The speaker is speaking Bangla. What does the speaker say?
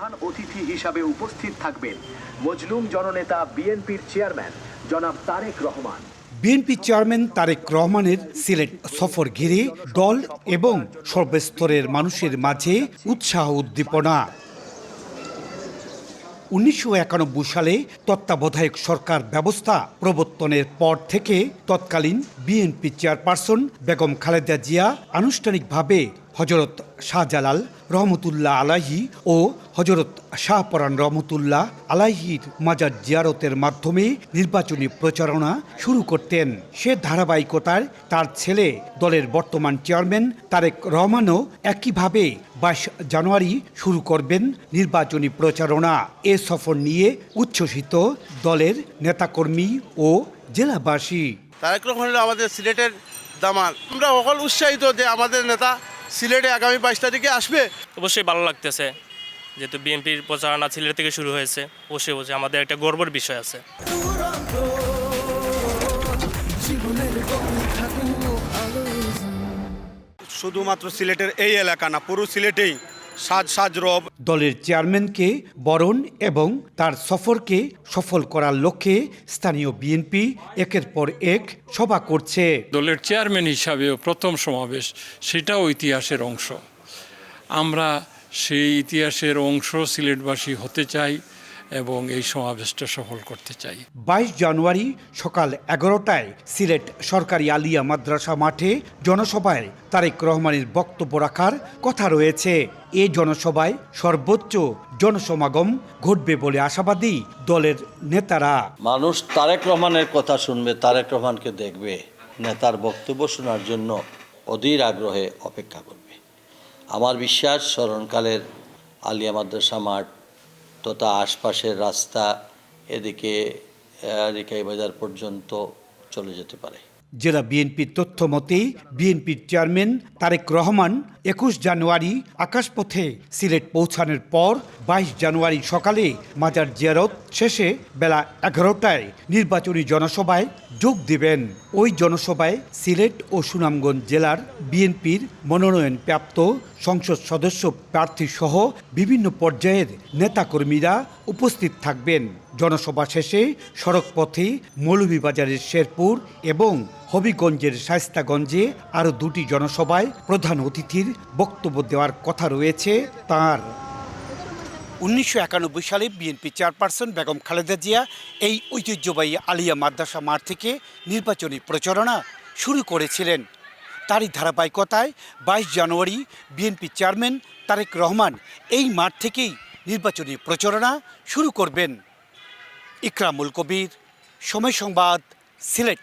প্রধান অতিথি হিসাবে উপস্থিত থাকবেন মজলুম জননেতা বিএনপির চেয়ারম্যান জনাব তারেক রহমান। বিএনপি চেয়ারম্যান তারেক রহমানের সিলেট সফর ঘিরে দল এবং সর্বস্তরের মানুষের মাঝে উৎসাহ উদ্দীপনা। 1991 সালে তত্ত্বাবধায়ক সরকার ব্যবস্থা প্রবর্তনের পর থেকে তৎকালীন বিএনপি চেয়ারপারসন বেগম খালেদা জিয়া আনুষ্ঠানিকভাবে হজরত শাহজালাল রহমতুল্লাহ আলাইহি ও হজরত শাহপরান রহমতুল্লাহ আলাইহির মাজার জিয়ারতের মাধ্যমে নির্বাচনী প্রচারণা শুরু করতেন। সে ধারাবাহিকতায় তার ছেলে দলের বর্তমান চেয়ারম্যান তারেক রহমানও একইভাবে 22 জানুয়ারি শুরু করবেন নির্বাচনী প্রচারণা। এ সফর নিয়ে উচ্ছ্বসিত দলের নেতাকর্মী ও জেলাবাসী। তারেক রহমান হলো আমাদের সিলেটের দামাল। আমরা সকল উৎসাহিত যে আমাদের নেতা সিলেটে আগামী 22 তারিখে আসবে। অবশ্যই ভালো লাগতেছে, যেহেতু বিএনপির প্রচারণা সিলেট থেকে শুরু হয়েছে। অবশ্যই আমাদের একটা গর্বের বিষয় আছে। শুধুমাত্র সিলেটের এই এলাকা না, পুরো সিলেটেই সাজ রব। দলের চেয়ারম্যানকে বরণ এবং তার সফরকে সফল করার লক্ষ্যে স্থানীয় বিএনপি একের পর এক সভা করছে। দলের চেয়ারম্যান হিসাবেও প্রথম সমাবেশ, সেটাও ইতিহাসের অংশ। আমরা সেই ইতিহাসের অংশ সিলেটবাসী হতে চাই এবং এই সমাবেশটা সফল করতে চাই। 22 জানুয়ারি সকাল 11টায় সিলেট সরকারি আলিয়া মাদ্রাসা মাঠে জনসভায় তারেক রহমানের বক্তব্য রাখার কথা রয়েছে। এই জনসভায় সর্বোচ্চ জনসমাগম ঘটবে বলে আশাবাদী দলের নেতারা। মানুষ তারেক রহমানের কথা শুনবে, তারেক রহমানকে দেখবে, নেতার বক্তব্য শোনার জন্য অধীর আগ্রহে অপেক্ষা করবে। আমার বিশ্বাস স্মরণকালের আলিয়া মাদ্রাসা মাঠ তথা আশপাশের রাস্তা এদিকে রিকাই বাজার পর্যন্ত চলে যেতে পারে। জেলা বিএনপির তথ্য মতে বিএনপির চেয়ারম্যান তারেক রহমান 21 জানুয়ারি আকাশপথে সিলেট পৌঁছানোর পর 22 জানুয়ারি সকালে মাজার জিয়ারত শেষে বেলা 11টায় নির্বাচনী জনসভায় যোগ দেবেন। ওই জনসভায় সিলেট ও সুনামগঞ্জ জেলার বিএনপির মনোনয়নপ্রাপ্ত সংসদ সদস্য প্রার্থী সহ বিভিন্ন পর্যায়ের নেতাকর্মীরা উপস্থিত থাকবেন। জনসভা শেষে সড়কপথে মৌলভীবাজারের শেরপুর এবং হবিগঞ্জের শায়েস্তাগঞ্জে আরও 2টি জনসভায় প্রধান অতিথির বক্তব্য দেওয়ার কথা রয়েছে তাঁর। 1991 সালে বিএনপি চেয়ারপারসন বেগম খালেদা জিয়া এই ঐতিহ্যবাহী আলিয়া মাদ্রাসা মাঠ থেকে নির্বাচনী প্রচারণা শুরু করেছিলেন। তারই ধারাবাহিকতায় 22 জানুয়ারি বিএনপি চেয়ারম্যান তারেক রহমান এই মাঠ থেকেই নির্বাচনী প্রচারণা শুরু করবেন। ইকরামুল কবির, সময় সংবাদ, সিলেট।